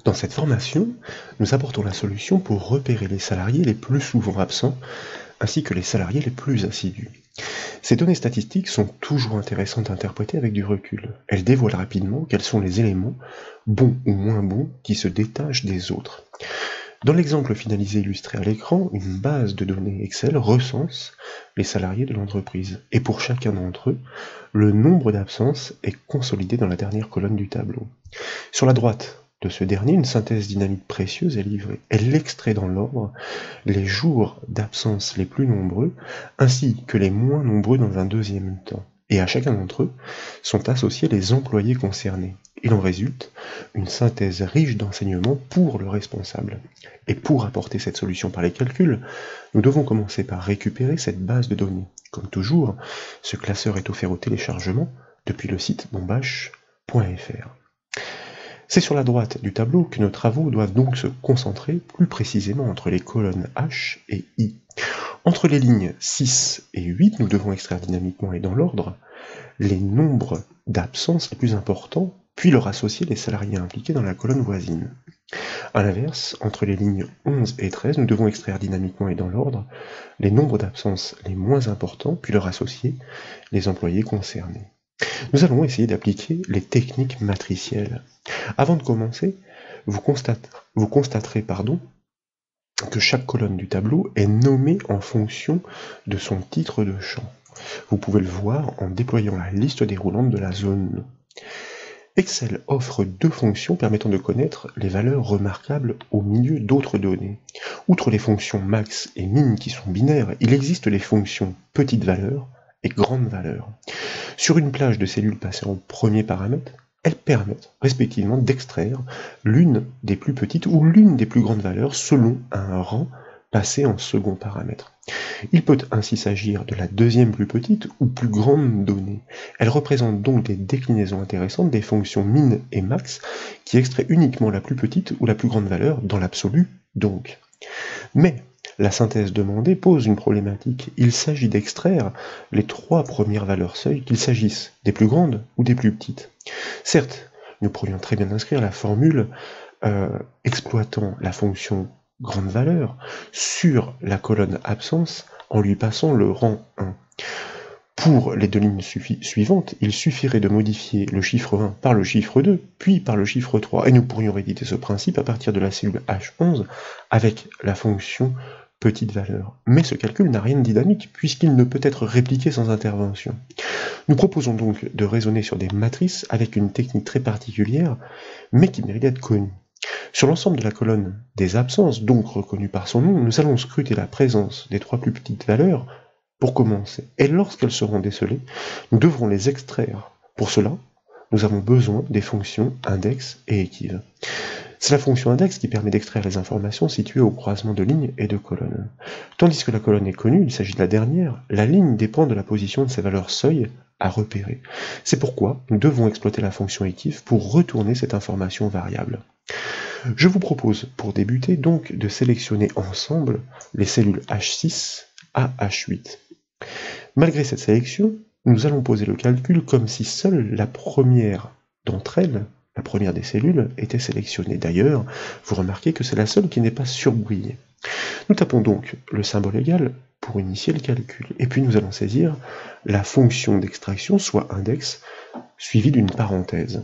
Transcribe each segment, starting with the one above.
Dans cette formation, nous apportons la solution pour repérer les salariés les plus souvent absents, ainsi que les salariés les plus assidus. Ces données statistiques sont toujours intéressantes à interpréter avec du recul. Elles dévoilent rapidement quels sont les éléments, bons ou moins bons, qui se détachent des autres. Dans l'exemple finalisé illustré à l'écran, une base de données Excel recense les salariés de l'entreprise. Et pour chacun d'entre eux, le nombre d'absences est consolidé dans la dernière colonne du tableau. Sur la droite de ce dernier, une synthèse dynamique précieuse est livrée. Elle extrait dans l'ordre les jours d'absence les plus nombreux, ainsi que les moins nombreux dans un deuxième temps. Et à chacun d'entre eux sont associés les employés concernés. Il en résulte une synthèse riche d'enseignements pour le responsable. Et pour apporter cette solution par les calculs, nous devons commencer par récupérer cette base de données. Comme toujours, ce classeur est offert au téléchargement depuis le site bombache.fr. C'est sur la droite du tableau que nos travaux doivent donc se concentrer plus précisément entre les colonnes H et I. Entre les lignes 6 et 8, nous devons extraire dynamiquement et dans l'ordre les nombres d'absences les plus importants, puis leur associer les salariés impliqués dans la colonne voisine. A l'inverse, entre les lignes 11 et 13, nous devons extraire dynamiquement et dans l'ordre les nombres d'absences les moins importants, puis leur associer les employés concernés. Nous allons essayer d'appliquer les techniques matricielles. Avant de commencer, vous constaterez que chaque colonne du tableau est nommée en fonction de son titre de champ. Vous pouvez le voir en déployant la liste déroulante de la zone. Excel offre deux fonctions permettant de connaître les valeurs remarquables au milieu d'autres données. Outre les fonctions max et min qui sont binaires, il existe les fonctions petite valeur et grande valeur. Sur une plage de cellules passées en premier paramètre, elles permettent respectivement d'extraire l'une des plus petites ou l'une des plus grandes valeurs selon un rang passé en second paramètre. Il peut ainsi s'agir de la deuxième plus petite ou plus grande donnée. Elle représente donc des déclinaisons intéressantes des fonctions min et max qui extraient uniquement la plus petite ou la plus grande valeur dans l'absolu donc. Mais la synthèse demandée pose une problématique. Il s'agit d'extraire les trois premières valeurs seuil, qu'il s'agisse des plus grandes ou des plus petites. Certes, nous pourrions très bien inscrire la formule exploitant la fonction grande valeur sur la colonne absence en lui passant le rang 1. Pour les deux lignes suivantes, il suffirait de modifier le chiffre 1 par le chiffre 2, puis par le chiffre 3, et nous pourrions rééditer ce principe à partir de la cellule H11 avec la fonction petite valeur. Mais ce calcul n'a rien de dynamique, puisqu'il ne peut être répliqué sans intervention. Nous proposons donc de raisonner sur des matrices avec une technique très particulière, mais qui mérite d'être connue. Sur l'ensemble de la colonne des absences, donc reconnue par son nom, nous allons scruter la présence des trois plus petites valeurs pour commencer. Et lorsqu'elles seront décelées, nous devrons les extraire. Pour cela, nous avons besoin des fonctions index et équive. C'est la fonction index qui permet d'extraire les informations situées au croisement de lignes et de colonnes. Tandis que la colonne est connue, il s'agit de la dernière, la ligne dépend de la position de ses valeurs seuil à repérer. C'est pourquoi nous devons exploiter la fonction équive pour retourner cette information variable. Je vous propose, pour débuter, donc de sélectionner ensemble les cellules H6 à H8. Malgré cette sélection, nous allons poser le calcul comme si seule la première d'entre elles, la première des cellules, était sélectionnée. D'ailleurs, vous remarquez que c'est la seule qui n'est pas surbrillée. Nous tapons donc le symbole égal pour initier le calcul, et puis nous allons saisir la fonction d'extraction, soit index, suivie d'une parenthèse.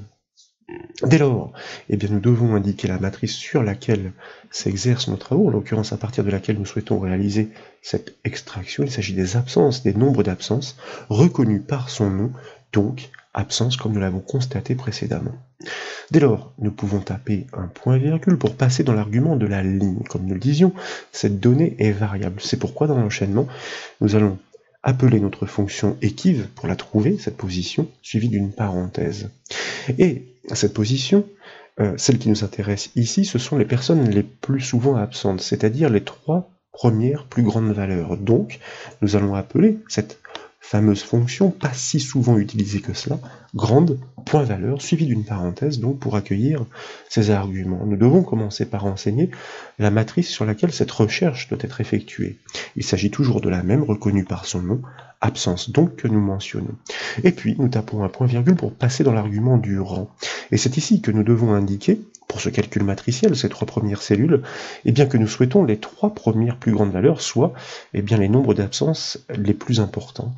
Dès lors, nous devons indiquer la matrice sur laquelle s'exercent nos travaux, en l'occurrence à partir de laquelle nous souhaitons réaliser cette extraction. Il s'agit des absences, des nombres d'absences, reconnus par son nom, donc absence comme nous l'avons constaté précédemment. Dès lors, nous pouvons taper un point-virgule pour passer dans l'argument de la ligne. Comme nous le disions, cette donnée est variable. C'est pourquoi dans l'enchaînement, nous allons appeler notre fonction équive pour la trouver, cette position, suivie d'une parenthèse. Et cette position, celle qui nous intéresse ici, ce sont les personnes les plus souvent absentes, c'est-à-dire les trois premières plus grandes valeurs. Donc, nous allons appeler cette fameuse fonction, pas si souvent utilisée que cela, grande point valeur, suivie d'une parenthèse, donc pour accueillir ces arguments. Nous devons commencer par renseigner la matrice sur laquelle cette recherche doit être effectuée. Il s'agit toujours de la même, reconnue par son nom, absence, donc que nous mentionnons. Et puis, nous tapons un point-virgule pour passer dans l'argument du rang. Et c'est ici que nous devons indiquer, pour ce calcul matriciel, ces 3 premières cellules, eh bien que nous souhaitons les 3 premières plus grandes valeurs, soit eh bien, les nombres d'absence les plus importants.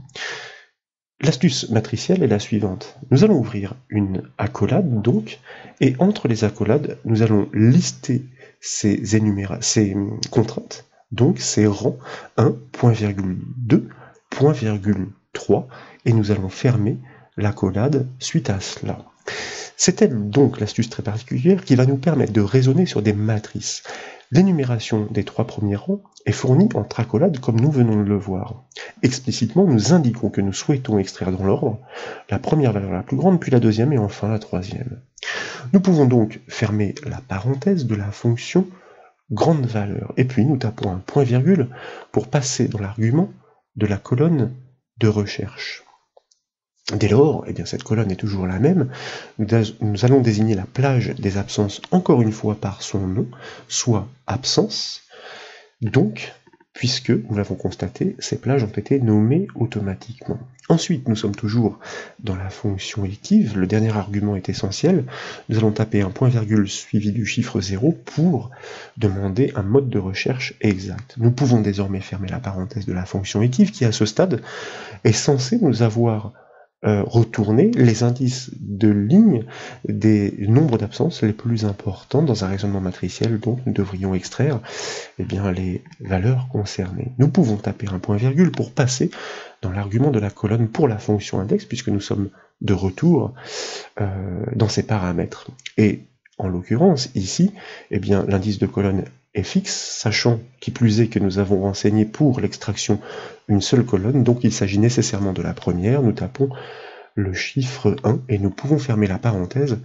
L'astuce matricielle est la suivante. Nous allons ouvrir une accolade, donc, et entre les accolades, nous allons lister ces contraintes, donc ces rangs 1, point-virgule 2, point-virgule 3, et nous allons fermer l'accolade suite à cela. C'est elle donc l'astuce très particulière qui va nous permettre de raisonner sur des matrices. L'énumération des 3 premiers rangs est fournie entre accolades comme nous venons de le voir. Explicitement, nous indiquons que nous souhaitons extraire dans l'ordre la première valeur la plus grande, puis la deuxième et enfin la troisième. Nous pouvons donc fermer la parenthèse de la fonction grande valeur, et puis nous tapons un point-virgule pour passer dans l'argument de la colonne de recherche. Dès lors, eh bien, cette colonne est toujours la même, nous allons désigner la plage des absences encore une fois par son nom, soit absence, donc, puisque, nous l'avons constaté, ces plages ont été nommées automatiquement. Ensuite, nous sommes toujours dans la fonction équive, le dernier argument est essentiel, nous allons taper un point-virgule suivi du chiffre 0 pour demander un mode de recherche exact. Nous pouvons désormais fermer la parenthèse de la fonction équive qui, à ce stade, est censée nous avoir retourner les indices de ligne des nombres d'absences les plus importants dans un raisonnement matriciel dont nous devrions extraire eh bien, les valeurs concernées. Nous pouvons taper un point-virgule pour passer dans l'argument de la colonne pour la fonction index, puisque nous sommes de retour dans ces paramètres. Et en l'occurrence, ici, eh bien, l'indice de colonne est fixe, sachant qui plus est que nous avons renseigné pour l'extraction une seule colonne, donc il s'agit nécessairement de la première. Nous tapons le chiffre 1 et nous pouvons fermer la parenthèse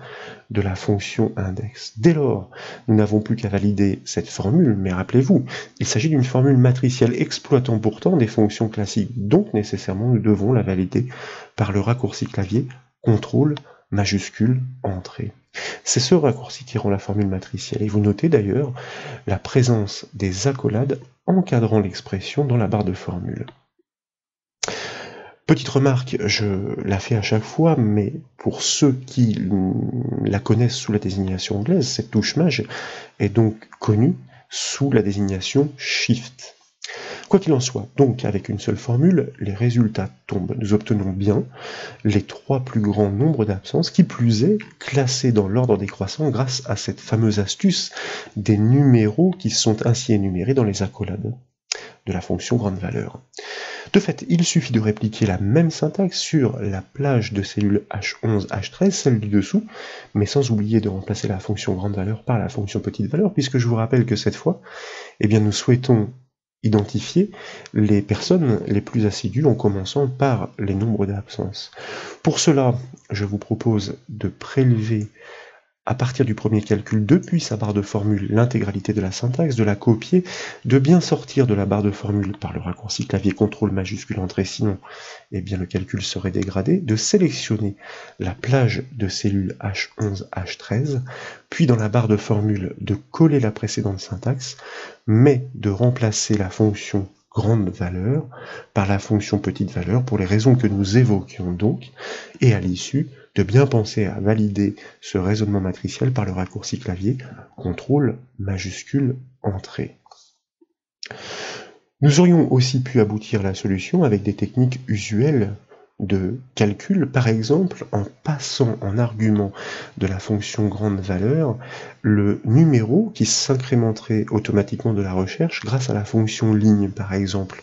de la fonction index. Dès lors, nous n'avons plus qu'à valider cette formule, mais rappelez-vous, il s'agit d'une formule matricielle exploitant pourtant des fonctions classiques, donc nécessairement nous devons la valider par le raccourci clavier CTRL majuscule entrée. C'est ce raccourci qui rend la formule matricielle, et vous notez d'ailleurs la présence des accolades encadrant l'expression dans la barre de formule. Petite remarque, je la fais à chaque fois, mais pour ceux qui la connaissent sous la désignation anglaise, cette touche Maj est donc connue sous la désignation Shift. Quoi qu'il en soit, donc avec une seule formule, les résultats tombent. Nous obtenons bien les 3 plus grands nombres d'absences, qui plus est classés dans l'ordre décroissant grâce à cette fameuse astuce des numéros qui sont ainsi énumérés dans les accolades de la fonction grande valeur. De fait, il suffit de répliquer la même syntaxe sur la plage de cellules H11, H13, celle du dessous, mais sans oublier de remplacer la fonction grande valeur par la fonction petite valeur, puisque je vous rappelle que cette fois, eh bien, nous souhaitons identifier les personnes les plus assidues en commençant par les nombres d'absence. Pour cela, je vous propose de prélever à partir du premier calcul depuis sa barre de formule l'intégralité de la syntaxe, de la copier, de bien sortir de la barre de formule par le raccourci clavier CTRL majuscule entrée, sinon eh bien, le calcul serait dégradé, de sélectionner la plage de cellules H11, H13, puis dans la barre de formule de coller la précédente syntaxe, mais de remplacer la fonction grande valeur par la fonction petite valeur pour les raisons que nous évoquions donc, et à l'issue, de bien penser à valider ce raisonnement matriciel par le raccourci clavier CTRL majuscule entrée. Nous aurions aussi pu aboutir à la solution avec des techniques usuelles de calcul, par exemple en passant en argument de la fonction grande valeur le numéro qui s'incrémenterait automatiquement de la recherche grâce à la fonction ligne, par exemple.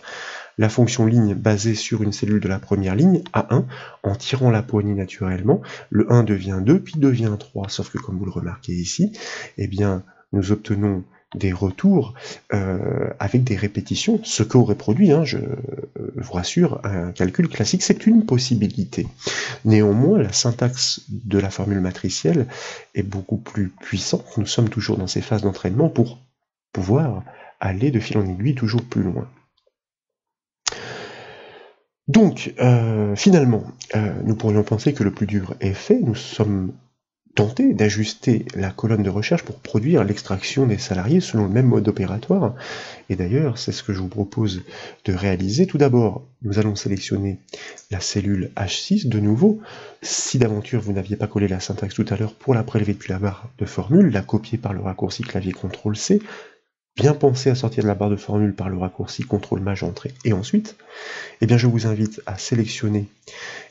La fonction ligne basée sur une cellule de la première ligne, A1, en tirant la poignée naturellement, le 1 devient 2, puis devient 3, sauf que comme vous le remarquez ici, eh bien, nous obtenons des retours avec des répétitions, ce qu'aurait produit, je vous rassure, un calcul classique, c'est une possibilité. Néanmoins, la syntaxe de la formule matricielle est beaucoup plus puissante, nous sommes toujours dans ces phases d'entraînement pour pouvoir aller de fil en aiguille toujours plus loin. Donc, finalement, nous pourrions penser que le plus dur est fait, nous sommes tenter d'ajuster la colonne de recherche pour produire l'extraction des salariés selon le même mode opératoire. Et d'ailleurs, c'est ce que je vous propose de réaliser. Tout d'abord, nous allons sélectionner la cellule H6 de nouveau. Si d'aventure vous n'aviez pas collé la syntaxe tout à l'heure, pour la prélever depuis la barre de formule, la copier par le raccourci clavier CTRL-C, bien penser à sortir de la barre de formule par le raccourci CTRL-MAJ entrée, et ensuite, je vous invite à sélectionner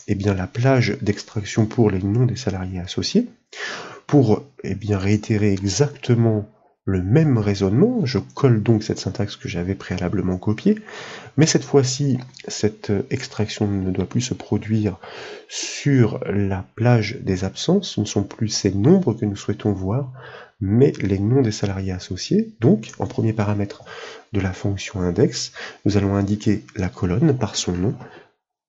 la plage d'extraction pour les noms des salariés associés. Pour réitérer exactement le même raisonnement, je colle donc cette syntaxe que j'avais préalablement copiée, mais cette fois-ci, cette extraction ne doit plus se produire sur la plage des absences, ce ne sont plus ces nombres que nous souhaitons voir, mais les noms des salariés associés. Donc, en premier paramètre de la fonction index, nous allons indiquer la colonne par son nom,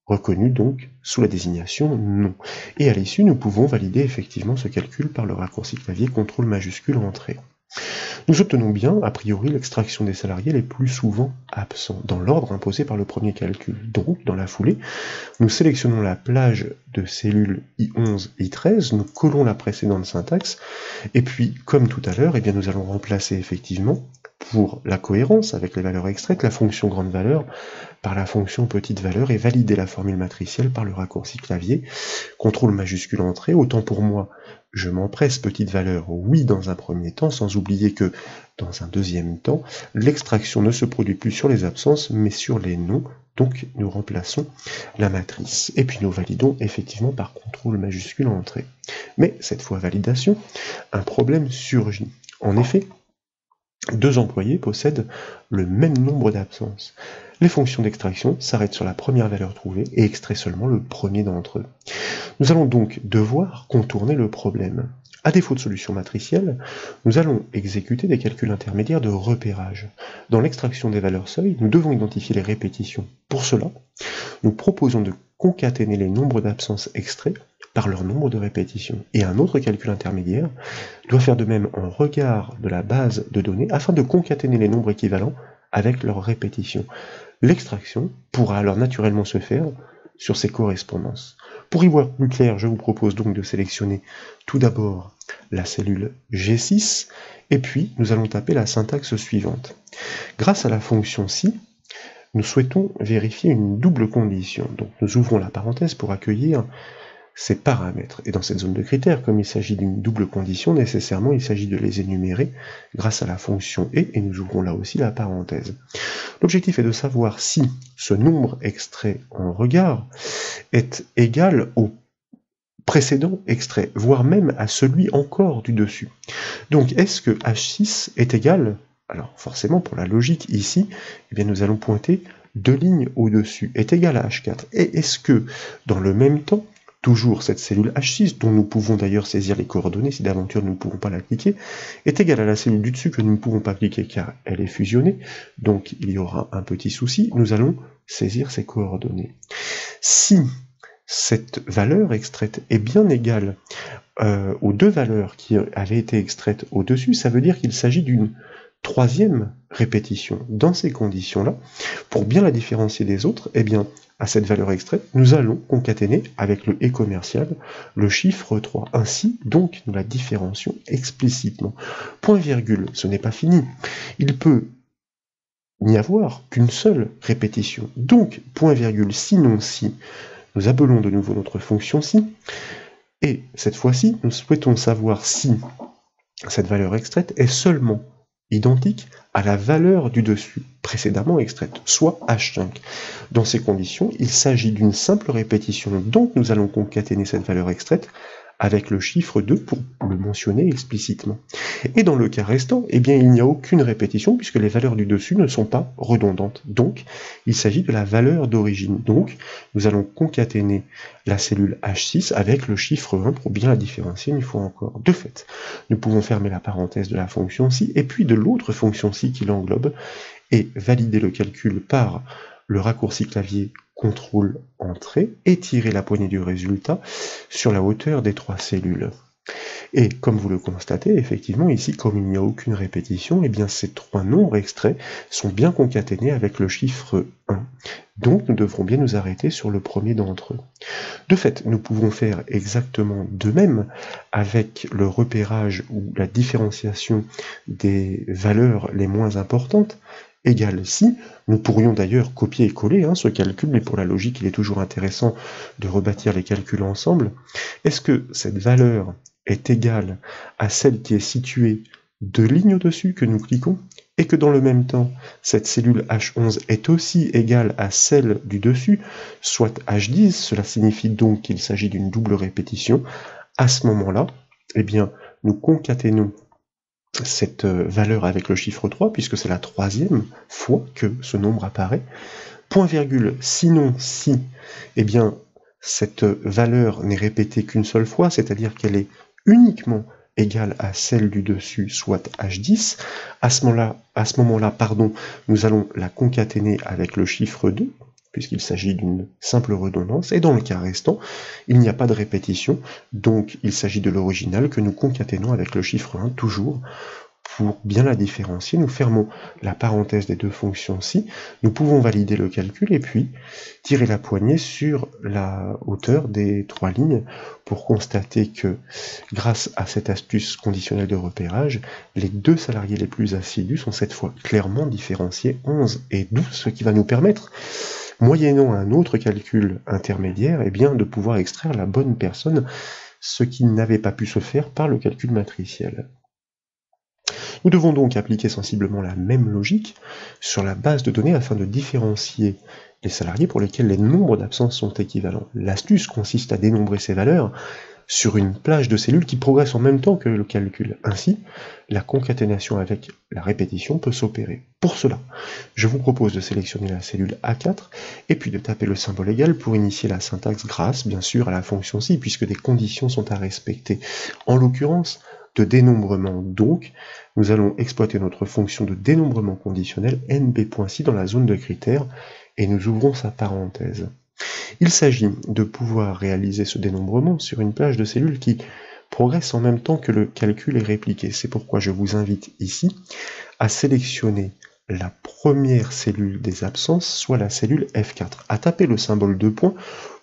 reconnu donc sous la désignation nom. Et à l'issue, nous pouvons valider effectivement ce calcul par le raccourci clavier CTRL majuscule entrée. Nous obtenons bien, a priori, l'extraction des salariés les plus souvent absents, dans l'ordre imposé par le premier calcul. Donc, dans la foulée, nous sélectionnons la plage de cellules I11, I13, nous collons la précédente syntaxe, et puis, comme tout à l'heure, nous allons remplacer effectivement, pour la cohérence avec les valeurs extraites, la fonction grande valeur par la fonction petite valeur et valider la formule matricielle par le raccourci clavier, CTRL majuscule entrée. Autant pour moi, je m'empresse petite valeur, oui, dans un premier temps, sans oublier que, dans un deuxième temps, l'extraction ne se produit plus sur les absences, mais sur les noms, donc nous remplaçons la matrice. Et puis nous validons effectivement par CTRL majuscule entrée. Mais, cette fois validation, un problème surgit. En effet, deux employés possèdent le même nombre d'absences. Les fonctions d'extraction s'arrêtent sur la première valeur trouvée et extraient seulement le premier d'entre eux. Nous allons donc devoir contourner le problème. À défaut de solution matricielle, nous allons exécuter des calculs intermédiaires de repérage. Dans l'extraction des valeurs seuil, nous devons identifier les répétitions. Pour cela, nous proposons de concaténer les nombres d'absences extraits par leur nombre de répétitions. Et un autre calcul intermédiaire doit faire de même en regard de la base de données afin de concaténer les nombres équivalents avec leurs répétitions. L'extraction pourra alors naturellement se faire sur ces correspondances. Pour y voir plus clair, je vous propose donc de sélectionner tout d'abord la cellule G6, et puis nous allons taper la syntaxe suivante. Grâce à la fonction si, nous souhaitons vérifier une double condition. Donc nous ouvrons la parenthèse pour accueillir ces paramètres. Et dans cette zone de critères, comme il s'agit d'une double condition, nécessairement il s'agit de les énumérer grâce à la fonction et nous ouvrons là aussi la parenthèse. L'objectif est de savoir si ce nombre extrait en regard est égal au précédent extrait, voire même à celui encore du dessus. Donc est-ce que H6 est égal, alors forcément pour la logique ici, nous allons pointer deux lignes au-dessus, est égal à H4. Et est-ce que dans le même temps, toujours cette cellule H6, dont nous pouvons d'ailleurs saisir les coordonnées si d'aventure nous ne pouvons pas la cliquer, est égale à la cellule du dessus que nous ne pouvons pas cliquer car elle est fusionnée, donc il y aura un petit souci, nous allons saisir ces coordonnées. Si cette valeur extraite est bien égale aux deux valeurs qui avaient été extraites au-dessus, ça veut dire qu'il s'agit d'une troisième répétition. Dans ces conditions-là, pour bien la différencier des autres, à cette valeur extraite, nous allons concaténer avec le et commercial le chiffre 3. Ainsi, donc, nous la différencions explicitement. Point virgule, ce n'est pas fini. Il peut n'y avoir qu'une seule répétition. Donc, point virgule, sinon si, nous appelons de nouveau notre fonction si, et cette fois-ci, nous souhaitons savoir si cette valeur extraite est seulement identique à la valeur du dessus, précédemment extraite, soit H5. Dans ces conditions, il s'agit d'une simple répétition, donc nous allons concaténer cette valeur extraite avec le chiffre 2 pour le mentionner explicitement. Et dans le cas restant, il n'y a aucune répétition puisque les valeurs du dessus ne sont pas redondantes. Donc, il s'agit de la valeur d'origine. Donc, nous allons concaténer la cellule H6 avec le chiffre 1 pour bien la différencier une fois encore. De fait, nous pouvons fermer la parenthèse de la fonction si et puis de l'autre fonction si qui l'englobe et valider le calcul par le raccourci clavier CTRL entrée et tirer la poignée du résultat sur la hauteur des trois cellules. Et comme vous le constatez, effectivement, ici, comme il n'y a aucune répétition, eh bien ces trois nombres extraits sont bien concaténés avec le chiffre 1. Donc nous devrons bien nous arrêter sur le premier d'entre eux. De fait, nous pouvons faire exactement de même avec le repérage ou la différenciation des valeurs les moins importantes, égale si. Nous pourrions d'ailleurs copier et coller ce calcul, mais pour la logique, il est toujours intéressant de rebâtir les calculs ensemble. Est-ce que cette valeur est égale à celle qui est située deux lignes au-dessus que nous cliquons, et que dans le même temps, cette cellule H11 est aussi égale à celle du dessus, soit H10, cela signifie donc qu'il s'agit d'une double répétition. À ce moment-là, eh bien, nous concaténons cette valeur avec le chiffre 3, puisque c'est la troisième fois que ce nombre apparaît. Point virgule, sinon si, eh bien, cette valeur n'est répétée qu'une seule fois, c'est-à-dire qu'elle est uniquement égale à celle du dessus, soit H10. À ce moment-là, nous allons la concaténer avec le chiffre 2, puisqu'il s'agit d'une simple redondance, et dans le cas restant, il n'y a pas de répétition, donc il s'agit de l'original que nous concaténons avec le chiffre 1, toujours. Pour bien la différencier, nous fermons la parenthèse des deux fonctions-ci, nous pouvons valider le calcul et puis tirer la poignée sur la hauteur des trois lignes pour constater que, grâce à cette astuce conditionnelle de repérage, les deux salariés les plus assidus sont cette fois clairement différenciés 11 et 12, ce qui va nous permettre, moyennant un autre calcul intermédiaire, eh bien, de pouvoir extraire la bonne personne, ce qui n'avait pas pu se faire par le calcul matriciel. Nous devons donc appliquer sensiblement la même logique sur la base de données afin de différencier les salariés pour lesquels les nombres d'absences sont équivalents. L'astuce consiste à dénombrer ces valeurs sur une plage de cellules qui progressent en même temps que le calcul. Ainsi, la concaténation avec la répétition peut s'opérer. Pour cela, je vous propose de sélectionner la cellule A4 et puis de taper le symbole égal pour initier la syntaxe grâce, bien sûr, à la fonction si, puisque des conditions sont à respecter. En l'occurrence, de dénombrement donc, nous allons exploiter notre fonction de dénombrement conditionnel nb.si dans la zone de critères et nous ouvrons sa parenthèse. Il s'agit de pouvoir réaliser ce dénombrement sur une plage de cellules qui progresse en même temps que le calcul est répliqué. C'est pourquoi je vous invite ici à sélectionner la première cellule des absences, soit la cellule F4, à taper le symbole de point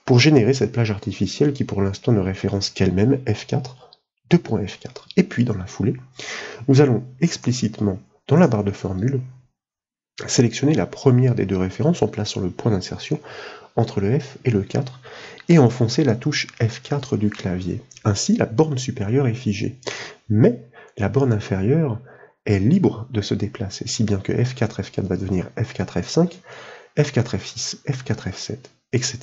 pour générer cette plage artificielle qui pour l'instant ne référence qu'elle-même F4, 2.F4. Et puis dans la foulée, nous allons explicitement, dans la barre de formule, sélectionner la première des deux références en plaçant le point d'insertion entre le F et le 4 et enfoncer la touche F4 du clavier. Ainsi, la borne supérieure est figée. Mais la borne inférieure est libre de se déplacer, si bien que F4, F4 va devenir F4, F5, F4, F6, F4, F7, etc.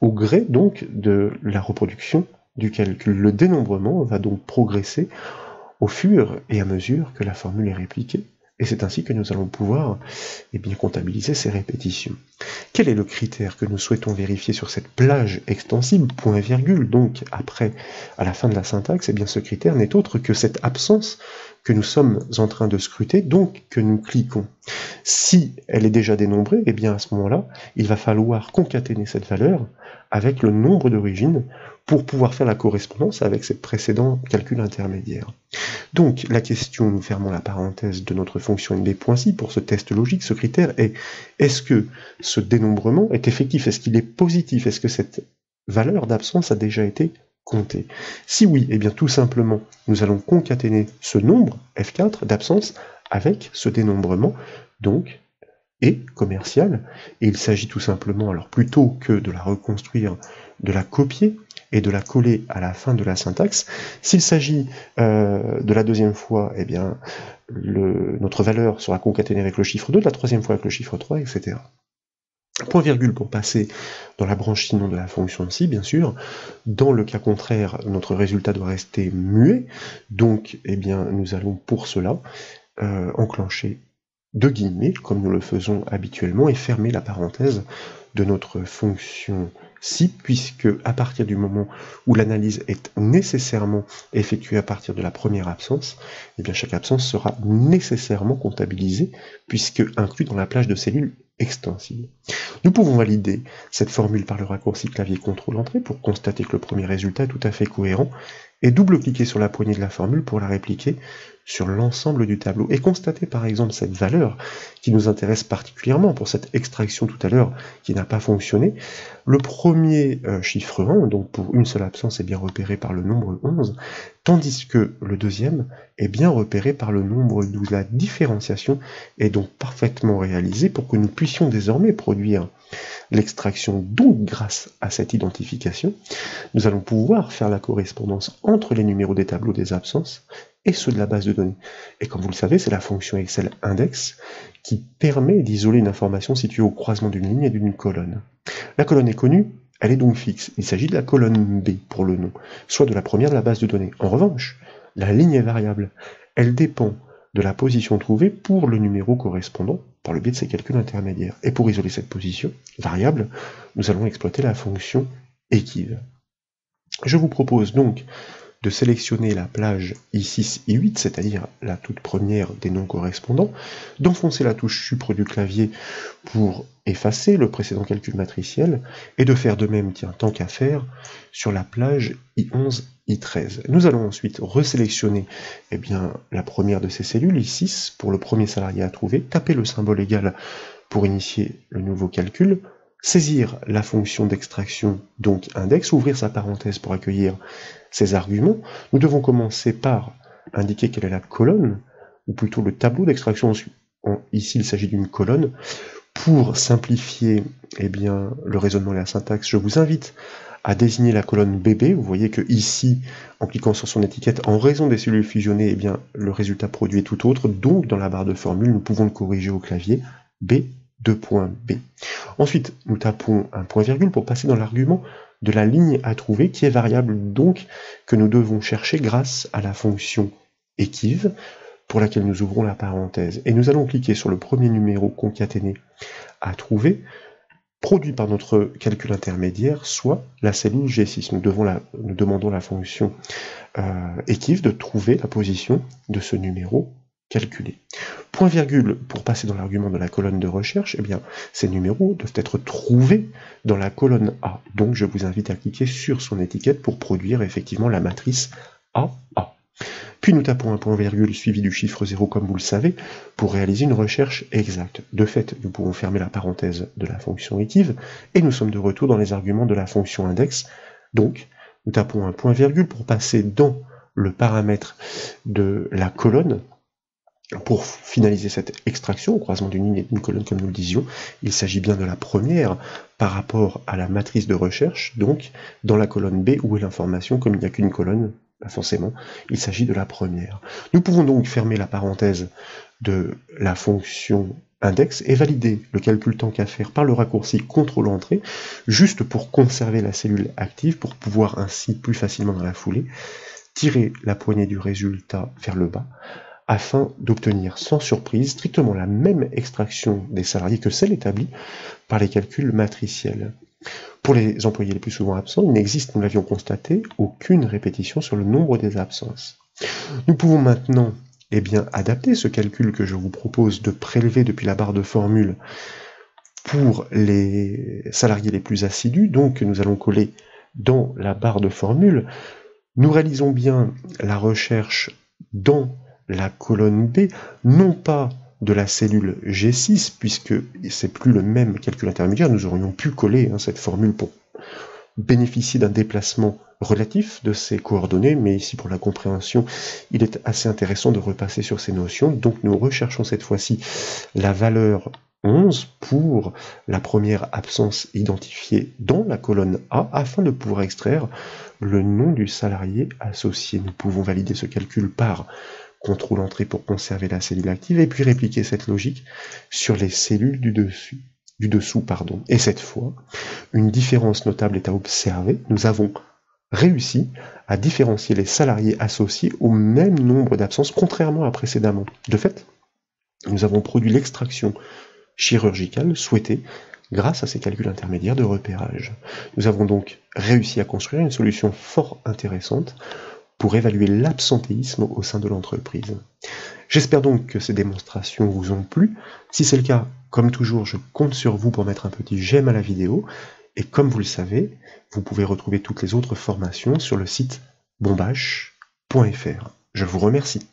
au gré donc de la reproduction du calcul. Le dénombrement va donc progresser au fur et à mesure que la formule est répliquée, et c'est ainsi que nous allons pouvoir comptabiliser ces répétitions. Quel est le critère que nous souhaitons vérifier sur cette plage extensible, point virgule, donc après, à la fin de la syntaxe, ce critère n'est autre que cette absence que nous sommes en train de scruter, donc que nous cliquons. Si elle est déjà dénombrée, à ce moment-là, il va falloir concaténer cette valeur avec le nombre d'origine pour pouvoir faire la correspondance avec ces précédents calculs intermédiaires. Donc la question, nous fermons la parenthèse de notre fonction nb.si pour ce test logique, ce critère est: est-ce que ce dénombrement est effectif? Est-ce qu'il est positif? Est-ce que cette valeur d'absence a déjà été comptée? Si oui, tout simplement, nous allons concaténer ce nombre, F4, d'absence avec ce dénombrement, donc, et commercial, et il s'agit tout simplement, alors plutôt que de la reconstruire, de la copier, et de la coller à la fin de la syntaxe. S'il s'agit de la deuxième fois, notre valeur sera concaténée avec le chiffre 2, de la troisième fois avec le chiffre 3, etc. Point virgule pour passer dans la branche sinon de la fonction si, bien sûr. Dans le cas contraire, notre résultat doit rester muet, donc nous allons pour cela enclencher deux guillemets, comme nous le faisons habituellement, et fermer la parenthèse de notre fonction si, puisque à partir du moment où l'analyse est nécessairement effectuée à partir de la première absence, chaque absence sera nécessairement comptabilisée, puisque inclus dans la plage de cellules extensible. Nous pouvons valider cette formule par le raccourci clavier CTRL-Entrée pour constater que le premier résultat est tout à fait cohérent, et double-cliquer sur la poignée de la formule pour la répliquer sur l'ensemble du tableau. Et constater par exemple cette valeur qui nous intéresse particulièrement pour cette extraction tout à l'heure qui n'a pas fonctionné. Le premier chiffre 1, donc pour une seule absence, est bien repéré par le nombre 11, tandis que le deuxième est bien repéré par le nombre 12. La différenciation est donc parfaitement réalisée pour que nous puissions désormais produire l'extraction. Donc grâce à cette identification, nous allons pouvoir faire la correspondance entre les numéros des tableaux des absences et ceux de la base de données. Et comme vous le savez, c'est la fonction Excel index qui permet d'isoler une information située au croisement d'une ligne et d'une colonne. La colonne est connue, elle est donc fixe. Il s'agit de la colonne B pour le nom, soit de la première de la base de données. En revanche, la ligne est variable. Elle dépend de la position trouvée pour le numéro correspondant par le biais de ces calculs intermédiaires. Et pour isoler cette position variable, nous allons exploiter la fonction équive. Je vous propose donc de sélectionner la plage I6, I8, c'est-à-dire la toute première des noms correspondants, d'enfoncer la touche Supre du clavier pour effacer le précédent calcul matriciel, et de faire de même, tiens, tant qu'à faire, sur la plage I11, I13. Nous allons ensuite resélectionner la première de ces cellules, I6, pour le premier salarié à trouver, taper le symbole égal pour initier le nouveau calcul, saisir la fonction d'extraction, donc index, ouvrir sa parenthèse pour accueillir ces arguments. Nous devons commencer par indiquer quelle est la colonne, ou plutôt le tableau d'extraction. Ici, il s'agit d'une colonne. Pour simplifier le raisonnement et la syntaxe, je vous invite à désigner la colonne BB. Vous voyez que ici, en cliquant sur son étiquette, en raison des cellules fusionnées, le résultat produit est tout autre. Donc, dans la barre de formule, nous pouvons le corriger au clavier B. B. Ensuite, nous tapons un point-virgule pour passer dans l'argument de la ligne à trouver, qui est variable donc que nous devons chercher grâce à la fonction équive, pour laquelle nous ouvrons la parenthèse. Et nous allons cliquer sur le premier numéro concaténé à trouver, produit par notre calcul intermédiaire, soit la cellule G6. Nous demandons la fonction équive de trouver la position de ce numéro calculé. Point virgule pour passer dans l'argument de la colonne de recherche, ces numéros doivent être trouvés dans la colonne A. Donc je vous invite à cliquer sur son étiquette pour produire effectivement la matrice AA. Puis nous tapons un point virgule suivi du chiffre 0 comme vous le savez pour réaliser une recherche exacte. De fait, nous pouvons fermer la parenthèse de la fonction équive et nous sommes de retour dans les arguments de la fonction index. Donc nous tapons un point virgule pour passer dans le paramètre de la colonne. Pour finaliser cette extraction au croisement d'une ligne et d'une colonne, comme nous le disions, il s'agit bien de la première par rapport à la matrice de recherche, donc dans la colonne B, où est l'information, comme il n'y a qu'une colonne, forcément, il s'agit de la première. Nous pouvons donc fermer la parenthèse de la fonction index et valider le calcul tant qu'à faire par le raccourci CTRL-Entrée, juste pour conserver la cellule active, pour pouvoir ainsi plus facilement dans la foulée tirer la poignée du résultat vers le bas, afin d'obtenir sans surprise strictement la même extraction des salariés que celle établie par les calculs matriciels. Pour les employés les plus souvent absents, il n'existe, nous l'avions constaté, aucune répétition sur le nombre des absences. Nous pouvons maintenant adapter ce calcul que je vous propose de prélever depuis la barre de formule pour les salariés les plus assidus. Donc nous allons coller dans la barre de formule. Nous réalisons bien la recherche dans la colonne B, non pas de la cellule G6, puisque c'est plus le même calcul intermédiaire, nous aurions pu coller cette formule pour bénéficier d'un déplacement relatif de ces coordonnées, mais ici pour la compréhension, il est assez intéressant de repasser sur ces notions. Donc nous recherchons cette fois-ci la valeur 11 pour la première absence identifiée dans la colonne A, afin de pouvoir extraire le nom du salarié associé. Nous pouvons valider ce calcul par CTRL-Entrée pour conserver la cellule active, et puis répliquer cette logique sur les cellules du dessous. Et cette fois, une différence notable est à observer. Nous avons réussi à différencier les salariés associés au même nombre d'absences, contrairement à précédemment. De fait, nous avons produit l'extraction chirurgicale souhaitée grâce à ces calculs intermédiaires de repérage. Nous avons donc réussi à construire une solution fort intéressante pour évaluer l'absentéisme au sein de l'entreprise. J'espère donc que ces démonstrations vous ont plu. Si c'est le cas, comme toujours, je compte sur vous pour mettre un petit j'aime à la vidéo. Et comme vous le savez, vous pouvez retrouver toutes les autres formations sur le site bombache.fr. Je vous remercie.